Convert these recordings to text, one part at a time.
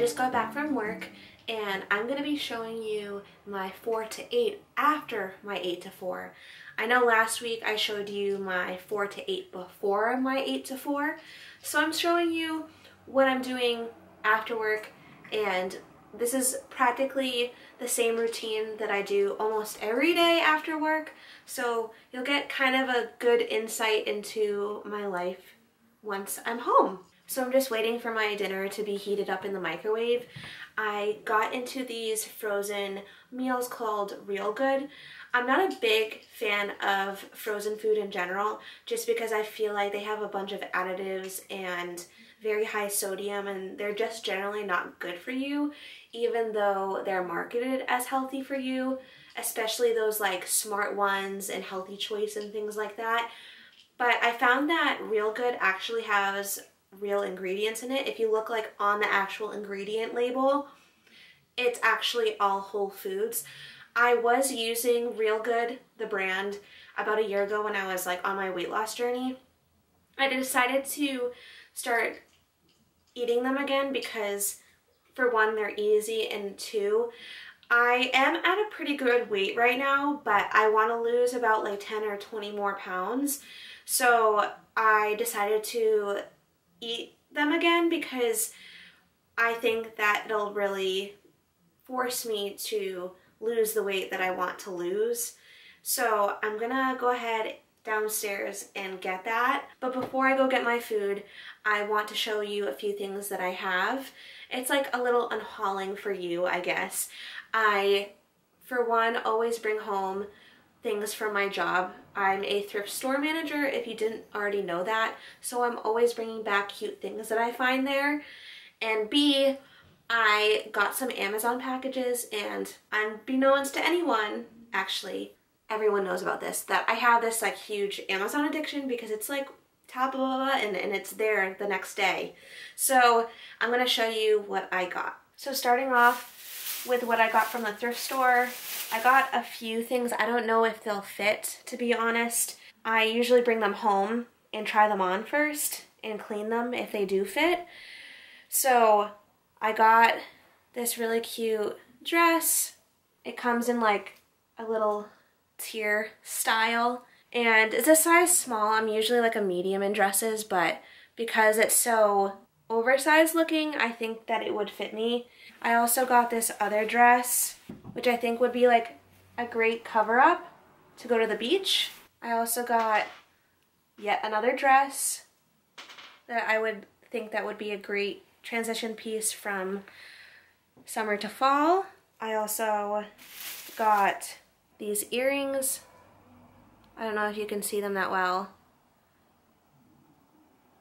just got back from work and I'm going to be showing you my 4 to 8 after my 8 to 4. I know last week I showed you my 4 to 8 before my 8 to 4, so I'm showing you what I'm doing after work, and this is practically the same routine that I do almost every day after work, so you'll get kind of a good insight into my life once I'm home. So I'm just waiting for my dinner to be heated up in the microwave. I got into these frozen meals called Real Good. I'm not a big fan of frozen food in general, just because I feel like they have a bunch of additives and very high sodium, and they're just generally not good for you, even though they're marketed as healthy for you, especially those like Smart Ones and Healthy Choice and things like that. But I found that Real Good actually has real ingredients in it. If you look like on the actual ingredient label, it's actually all whole foods. I was using Real Good, the brand, about a year ago when I was like on my weight loss journey. I decided to start eating them again because, for one, they're easy, and two, I am at a pretty good weight right now, but I want to lose about like 10 or 20 more pounds. So I decided to eat them again because I think that it'll really force me to lose the weight that I want to lose. So I'm gonna go ahead downstairs and get that. But before I go get my food, I want to show you a few things that I have. It's like a little unhauling for you, I guess. I, for one, always bring home things from my job. I'm a thrift store manager, if you didn't already know that, so I'm always bringing back cute things that I find there. And B, I got some Amazon packages, and unbeknownst to anyone, actually, everyone knows about this, that I have this like huge Amazon addiction because it's like tap blah, blah, blah, and it's there the next day. So I'm going to show you what I got. So starting off with what I got from the thrift store, I got a few things. I don't know if they'll fit, to be honest. I usually bring them home and try them on first and clean them if they do fit. So I got this really cute dress. It comes in like a little tier style, and it's a size small. I'm usually like a medium in dresses, but because it's so oversized looking, I think that it would fit me. I also got this other dress, which I think would be like a great cover up to go to the beach. I also got yet another dress that I would think that would be a great transition piece from summer to fall. I also got these earrings. I don't know if you can see them that well,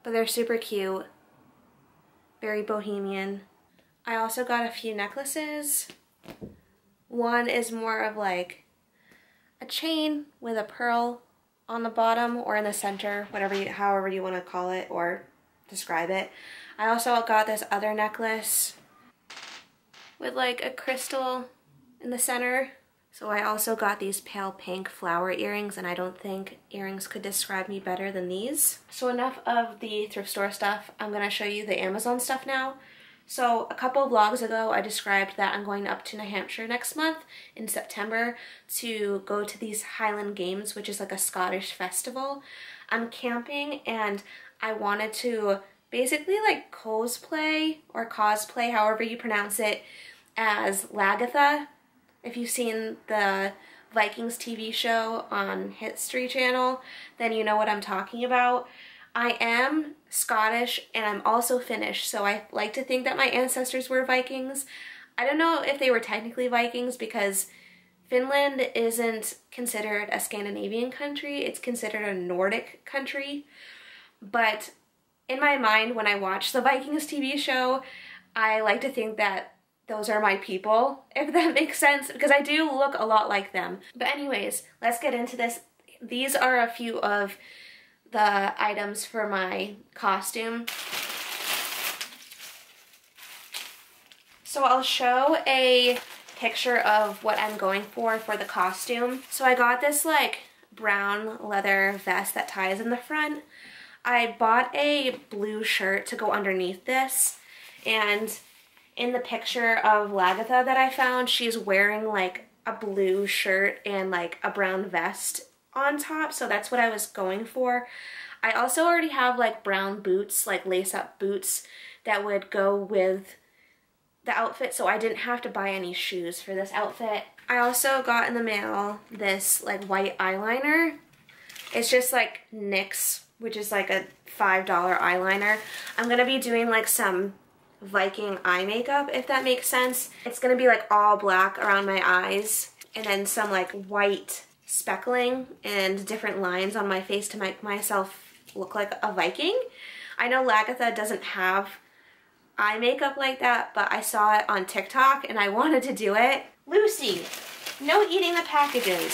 but they're super cute, very bohemian. I also got a few necklaces. One is more of like a chain with a pearl on the bottom or in the center, however you want to call it or describe it. I also got this other necklace with like a crystal in the center. So I also got these pale pink flower earrings, and I don't think earrings could describe me better than these. So enough of the thrift store stuff. I'm going to show you the Amazon stuff now. So a couple of vlogs ago, I described that I'm going up to New Hampshire next month in September to go to these Highland Games, which is like a Scottish festival. I'm camping, and I wanted to basically like cosplay, however you pronounce it, as Lagatha. If you've seen the Vikings TV show on History Channel, then you know what I'm talking about. I am Scottish and I'm also Finnish, so I like to think that my ancestors were Vikings. I don't know if they were technically Vikings because Finland isn't considered a Scandinavian country, it's considered a Nordic country. But in my mind, when I watch the Vikings TV show, I like to think that those are my people, if that makes sense, because I do look a lot like them. But anyways, let's get into this. These are a few of the items for my costume. So I'll show a picture of what I'm going for the costume. So I got this like brown leather vest that ties in the front. I bought a blue shirt to go underneath this, and In the picture of Lagatha that I found, she's wearing like a blue shirt and like a brown vest on top, so that's what I was going for. I also already have like brown boots, like lace-up boots that would go with the outfit, so I didn't have to buy any shoes for this outfit. I also got in the mail this like white eyeliner. It's just like NYX, which is like a $5 eyeliner. I'm gonna be doing like some Viking eye makeup, if that makes sense. It's gonna be like all black around my eyes and then some like white speckling and different lines on my face to make myself look like a Viking. I know Lagatha doesn't have eye makeup like that, but I saw it on TikTok and I wanted to do it. Lucy, no eating the packages.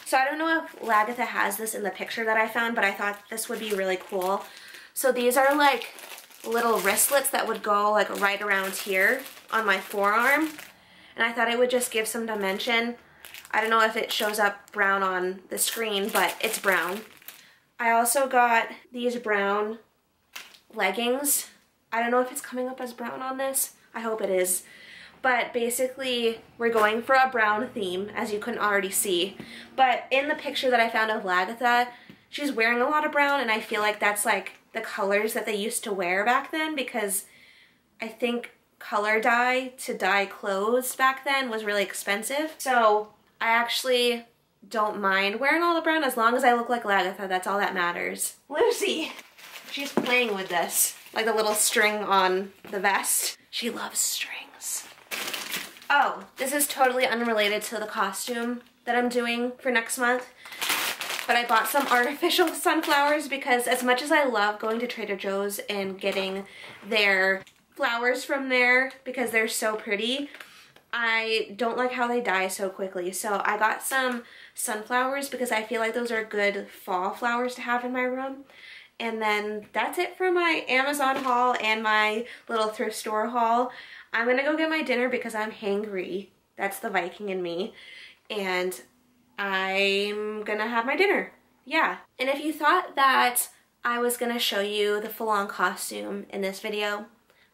So I don't know if Lagatha has this in the picture that I found, but I thought this would be really cool. So these are like little wristlets that would go like right around here on my forearm. And I thought it would just give some dimension. I don't know if it shows up brown on the screen, but it's brown. I also got these brown leggings. I don't know if it's coming up as brown on this. I hope it is. But basically, we're going for a brown theme, as you couldn't already see. But in the picture that I found of Lagatha, she's wearing a lot of brown, and I feel like that's like the colors that they used to wear back then, because I think color dye to dye clothes back then was really expensive. So I actually don't mind wearing all the brown as long as I look like Lagatha. That's all that matters. Lucy! She's playing with this, like the little string on the vest. She loves strings. Oh, this is totally unrelated to the costume that I'm doing for next month, but I bought some artificial sunflowers because as much as I love going to Trader Joe's and getting their flowers from there because they're so pretty, I don't like how they die so quickly. So I got some sunflowers because I feel like those are good fall flowers to have in my room. And then that's it for my Amazon haul and my little thrift store haul. I'm gonna go get my dinner because I'm hangry. That's the Viking in me. And I'm gonna have my dinner. Yeah. And if you thought that I was gonna show you the full-on costume in this video,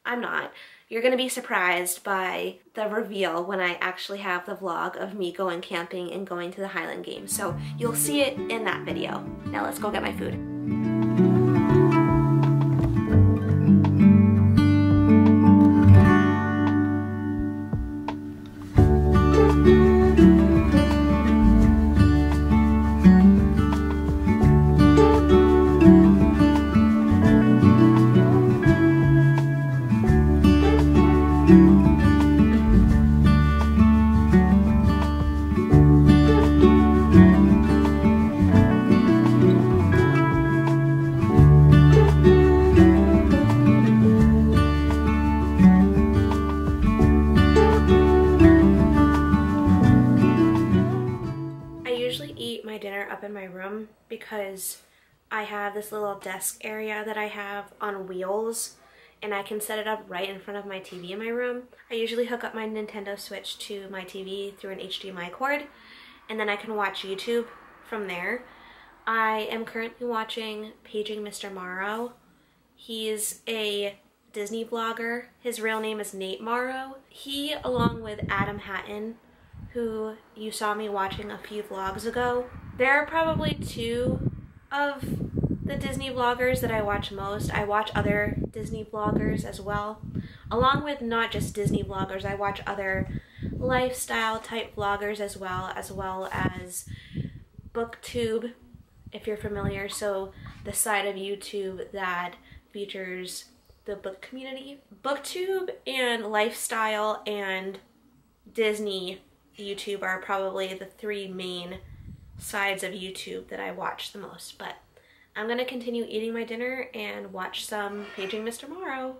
I'm not. You're gonna be surprised by the reveal when I actually have the vlog of me going camping and going to the Highland Games. So you'll see it in that video. Now let's go get my food. Up in my room because I have this little desk area that I have on wheels and I can set it up right in front of my TV in my room. I usually hook up my Nintendo Switch to my TV through an HDMI cord and then I can watch YouTube from there. I am currently watching Paging Mr. Morrow. He's a Disney vlogger. His real name is Nate Morrow. He, along with Adam Hatton, who you saw me watching a few vlogs ago, they're probably two of the Disney vloggers that I watch most. I watch other Disney vloggers as well. Along with not just Disney vloggers, I watch other lifestyle type vloggers as well as BookTube, if you're familiar. So the side of YouTube that features the book community. BookTube and lifestyle and Disney YouTube are probably the three main sides of YouTube that I watch the most, but I'm gonna continue eating my dinner and watch some Paging Mr. Morrow.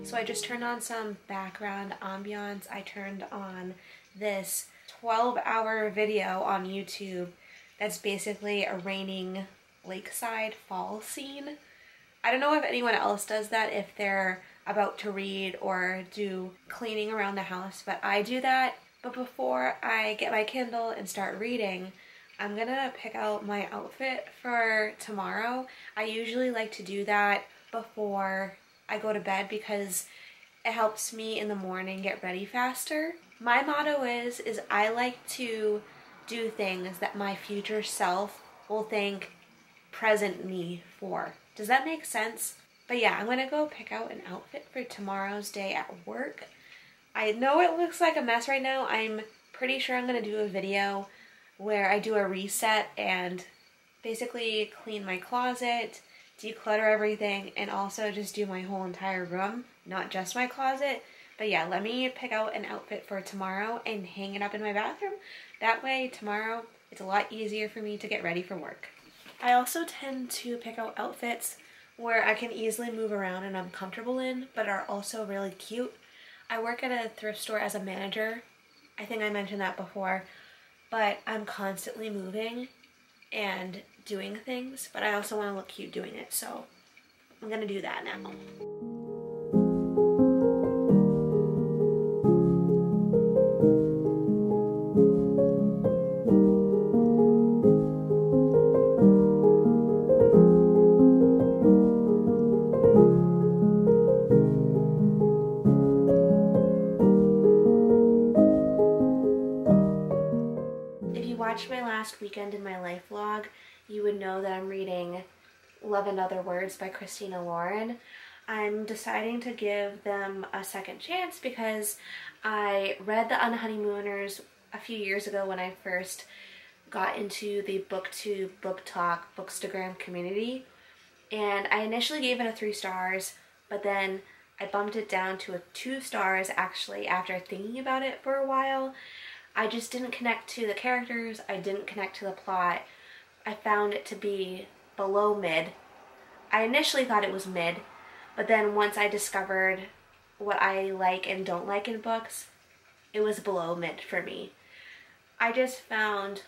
So I just turned on some background ambiance. I turned on this 12-hour video on YouTube that's basically a raining lakeside fall scene. I don't know if anyone else does that, if they're about to read or do cleaning around the house, but I do that. But before I get my Kindle and start reading, I'm gonna pick out my outfit for tomorrow. I usually like to do that before I go to bed because it helps me in the morning get ready faster. My motto is I like to do things that my future self will thank present me for. Does that make sense? But yeah, I'm gonna go pick out an outfit for tomorrow's day at work. I know it looks like a mess right now. I'm pretty sure I'm gonna do a video where I do a reset and basically clean my closet, declutter everything, and also just do my whole entire room, not just my closet. But yeah, let me pick out an outfit for tomorrow and hang it up in my bathroom. That way tomorrow it's a lot easier for me to get ready for work. I also tend to pick out outfits where I can easily move around and I'm comfortable in, but are also really cute. I work at a thrift store as a manager. I think I mentioned that before, but I'm constantly moving and doing things, but I also want to look cute doing it, so I'm gonna do that now. Watched my last weekend in my life vlog, you would know that I'm reading Love and Other Words by Christina Lauren. I'm deciding to give them a second chance because I read The Unhoneymooners a few years ago when I first got into the BookTube, BookTok, Bookstagram community, and I initially gave it a 3 stars, but then I bumped it down to a 2 stars actually after thinking about it for a while. I just didn't connect to the characters, I didn't connect to the plot. I found it to be below mid. I initially thought it was mid, but then once I discovered what I like and don't like in books, it was below mid for me. I just found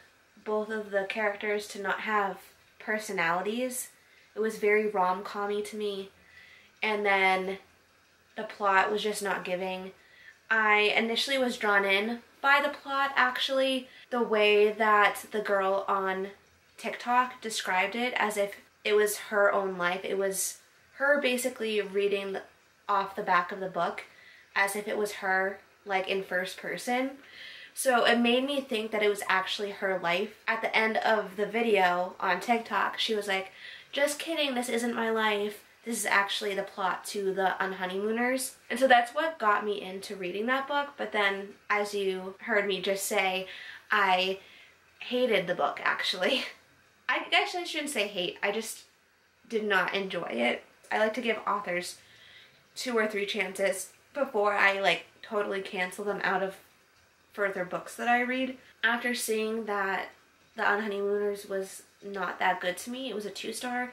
both of the characters to not have personalities. It was very rom-com-y to me, and then the plot was just not giving. I initially was drawn in by the plot, actually, the way that the girl on TikTok described it as if it was her own life. It was her basically reading off the back of the book as if it was her, like in first person. So it made me think that it was actually her life. At the end of the video on TikTok, she was like, "Just kidding, this isn't my life. This is actually the plot to The Unhoneymooners." And so that's what got me into reading that book. But then, as you heard me just say, I hated the book, actually. I actually shouldn't say hate. I just did not enjoy it. I like to give authors 2 or 3 chances before I like totally cancel them out of further books that I read. After seeing that The Unhoneymooners was not that good to me, it was a 2 star.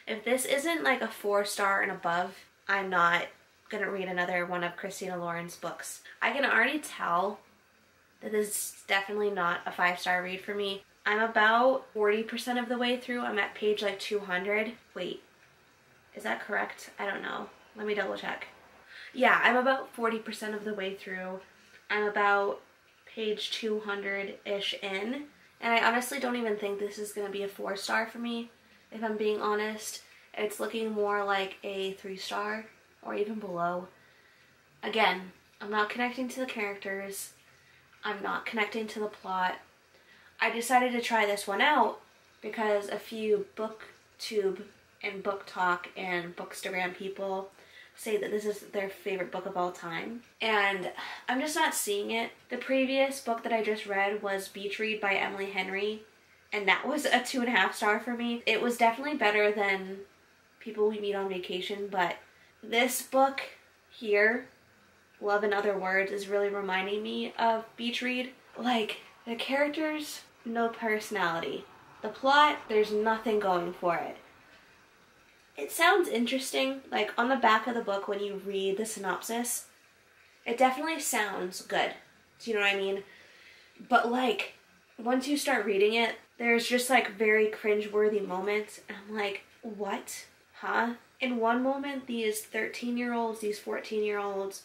If this isn't like a 4 star and above, I'm not gonna read another one of Christina Lauren's books. I can already tell that this is definitely not a 5 star read for me. I'm about 40% of the way through. I'm at page like 200. Wait, is that correct? I don't know. Let me double check. Yeah, I'm about 40% of the way through. I'm about page 200-ish in. And I honestly don't even think this is gonna be a 4 star for me. If I'm being honest, it's looking more like a 3 star or even below. Again, I'm not connecting to the characters. I'm not connecting to the plot. I decided to try this one out because a few BookTube and BookTok and Bookstagram people say that this is their favorite book of all time. And I'm just not seeing it. The previous book that I just read was Beach Read by Emily Henry, and that was a 2.5 star for me. It was definitely better than People We Meet on Vacation, but this book here, Love and Other Words, is really reminding me of Beach Read. Like, the characters, no personality. The plot, there's nothing going for it. It sounds interesting, like on the back of the book when you read the synopsis, it definitely sounds good. Do you know what I mean? But like, once you start reading it, there's just like very cringeworthy moments, and I'm like, what? Huh? in one moment these 13-year-olds, these 14-year-olds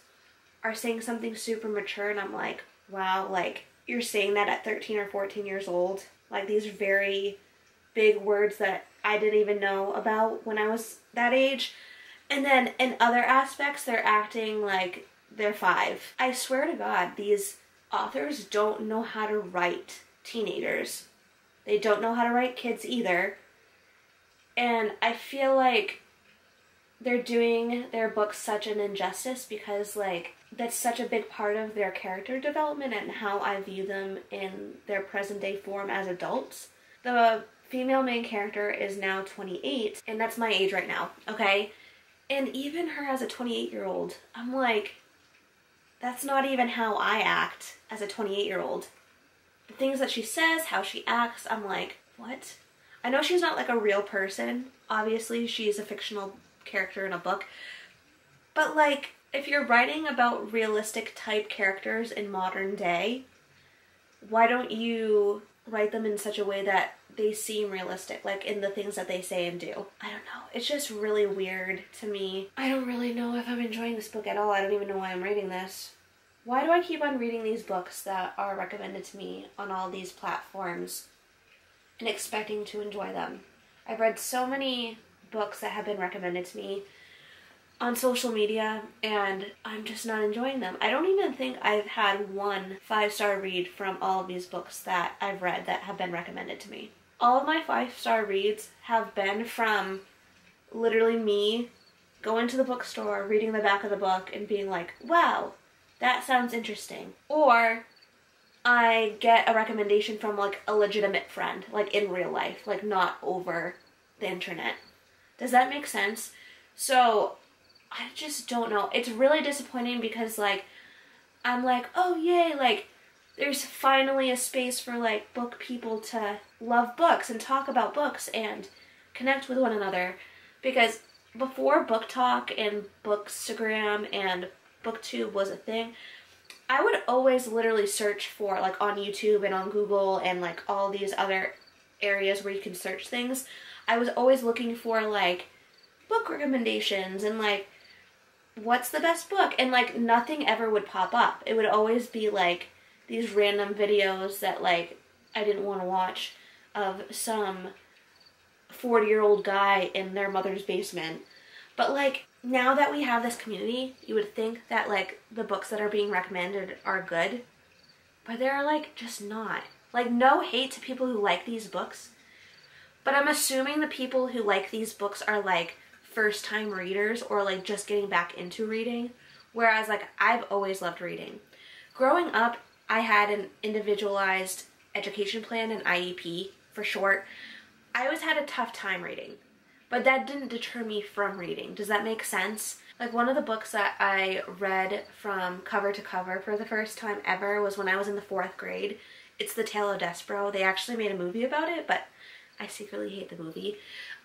are saying something super mature, and I'm like, wow, like, you're saying that at 13 or 14 years old? Like, these very big words that I didn't even know about when I was that age. And then in other aspects, they're acting like they're 5. I swear to God, these authors don't know how to write teenagers. They don't know how to write kids either. And I feel like they're doing their books such an injustice because, like, that's such a big part of their character development and how I view them in their present day form as adults. The female main character is now 28, and that's my age right now, okay? And even her as a 28-year-old, I'm like, that's not even how I act as a 28-year-old. The things that she says, how she acts, I'm like, what? I know she's not like a real person. Obviously, she's a fictional character in a book. But like, if you're writing about realistic type characters in modern day, why don't you write them in such a way that they seem realistic, like in the things that they say and do? I don't know. It's just really weird to me. I don't really know if I'm enjoying this book at all. I don't even know why I'm reading this. Why do I keep on reading these books that are recommended to me on all these platforms and expecting to enjoy them? I've read so many books that have been recommended to me on social media, and I'm just not enjoying them. I don't even think I've had one 5-star read from all of these books that I've read that have been recommended to me. All of my 5-star reads have been from literally me going to the bookstore, reading the back of the book, and being like, wow, that sounds interesting. Or I get a recommendation from like a legitimate friend, like in real life, like not over the internet. Does that make sense? So I just don't know. It's really disappointing because, like, I'm like, oh yay, like, there's finally a space for, like, book people to love books and talk about books and connect with one another. Because before Book Talk and Bookstagram and BookTube was a thing, I would always literally search for, like, on YouTube and on Google and, like, all these other areas where you can search things. I was always looking for, like, book recommendations and, like, what's the best book? And, like, nothing ever would pop up. It would always be, like, these random videos that, like, I didn't want to watch of some 40-year-old guy in their mother's basement. But, like, now that we have this community, you would think that, like, the books that are being recommended are good. But they're, like, just not. Like, no hate to people who like these books. But I'm assuming the people who like these books are, like, first-time readers or like just getting back into reading, whereas like I've always loved reading. Growing up, I had an individualized education plan, an IEP for short. I always had a tough time reading, but that didn't deter me from reading. Does that make sense? Like, one of the books that I read from cover to cover for the first time ever was when I was in the 4th grade. It's The Tale of Despero. They actually made a movie about it, but I secretly hate the movie.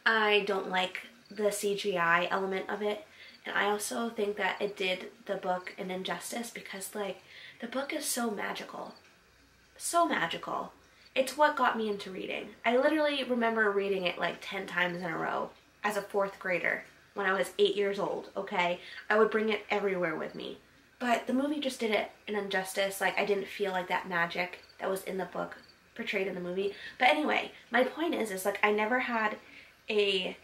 I don't like the CGI element of it, and I also think that it did the book an injustice because, like, the book is so magical. So magical. It's what got me into reading. I literally remember reading it like 10 times in a row as a 4th grader when I was 8 years old, okay? I would bring it everywhere with me. But the movie just did it an injustice. Like, I didn't feel like that magic that was in the book portrayed in the movie. But anyway, my point is like, I never had a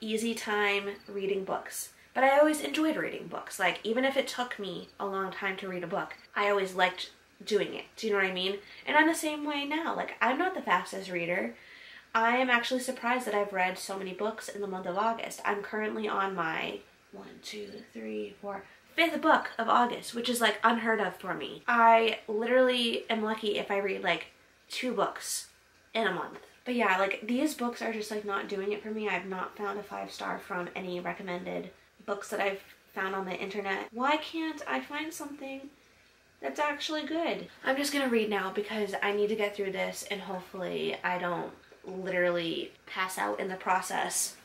easy time reading books, but I always enjoyed reading books. Like, even if it took me a long time to read a book, I always liked doing it. Do you know what I mean? And I'm the same way now. Like, I'm not the fastest reader. I am actually surprised that I've read so many books in the month of August. I'm currently on my 5th book of August, which is like unheard of for me. I literally am lucky if I read like 2 books in a month. But yeah, like, these books are just like not doing it for me. I've not found a 5-star from any recommended books that I've found on the internet. Why can't I find something that's actually good? I'm just gonna read now because I need to get through this and hopefully I don't literally pass out in the process.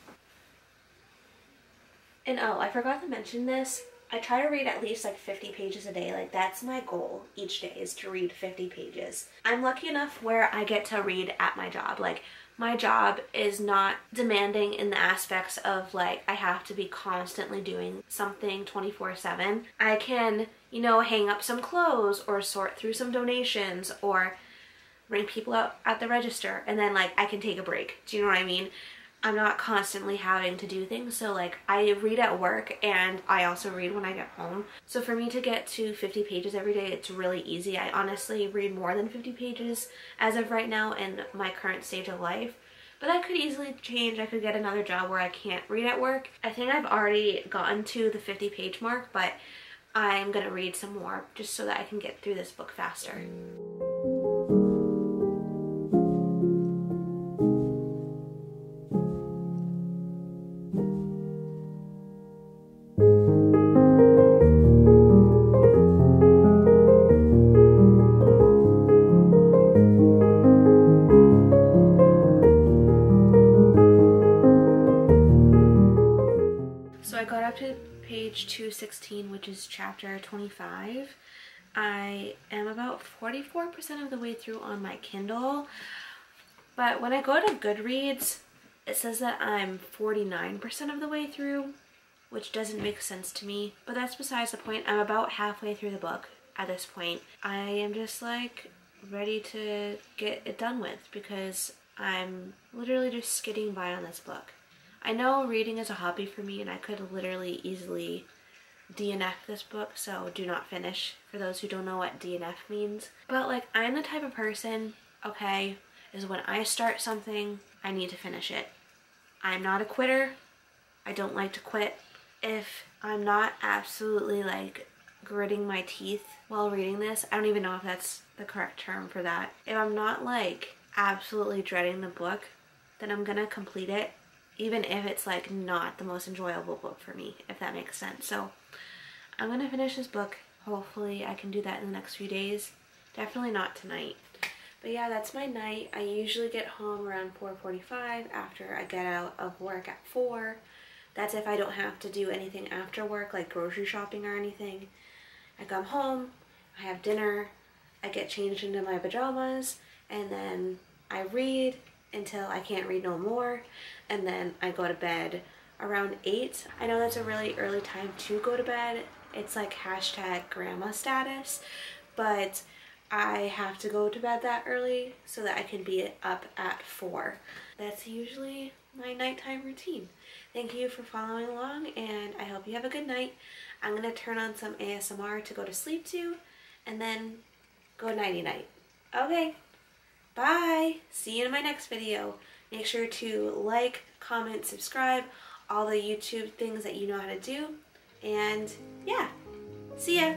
And oh, I forgot to mention this. I try to read at least like 50 pages a day. Like, that's my goal each day, is to read 50 pages. I'm lucky enough where I get to read at my job. Like, My job is not demanding in the aspects of like I have to be constantly doing something 24/7. I can, you know, hang up some clothes or sort through some donations or ring people up at the register, and then like I can take a break. Do you know what I mean? I'm not constantly having to do things. So like I read at work and I also read when I get home. So for me to get to 50 pages every day, it's really easy. I honestly read more than 50 pages as of right now in my current stage of life. But that could easily change. I could get another job where I can't read at work. I think I've already gotten to the 50-page mark, but I'm gonna read some more just so that I can get through this book faster. So I got up to page 216, which is chapter 25. I am about 44% of the way through on my Kindle, but when I go to Goodreads, it says that I'm 49% of the way through, which doesn't make sense to me, but that's besides the point. I'm about halfway through the book at this point. I am just like ready to get it done with because I'm literally just skidding by on this book. I know reading is a hobby for me and I could literally easily DNF this book, so do not finish for those who don't know what DNF means. But like I'm the type of person, okay, is when I start something, I need to finish it. I'm not a quitter. I don't like to quit. If I'm not absolutely like gritting my teeth while reading this, I don't even know if that's the correct term for that. If I'm not like absolutely dreading the book, then I'm gonna complete it, even if it's like not the most enjoyable book for me, if that makes sense. So I'm gonna finish this book. Hopefully I can do that in the next few days. Definitely not tonight. But yeah, that's my night. I usually get home around 4:45 after I get out of work at 4. That's if I don't have to do anything after work, like grocery shopping or anything. I come home, I have dinner, I get changed into my pajamas, and then I read until I can't read no more, and then I go to bed around 8. I know that's a really early time to go to bed. It's like hashtag grandma status, but I have to go to bed that early so that I can be up at 4. That's usually my nighttime routine. Thank you for following along, and I hope you have a good night. I'm gonna turn on some ASMR to go to sleep to, and then go nighty-night. Okay. Bye! See you in my next video. Make sure to like, comment, subscribe, all the YouTube things that you know how to do. And yeah, see ya!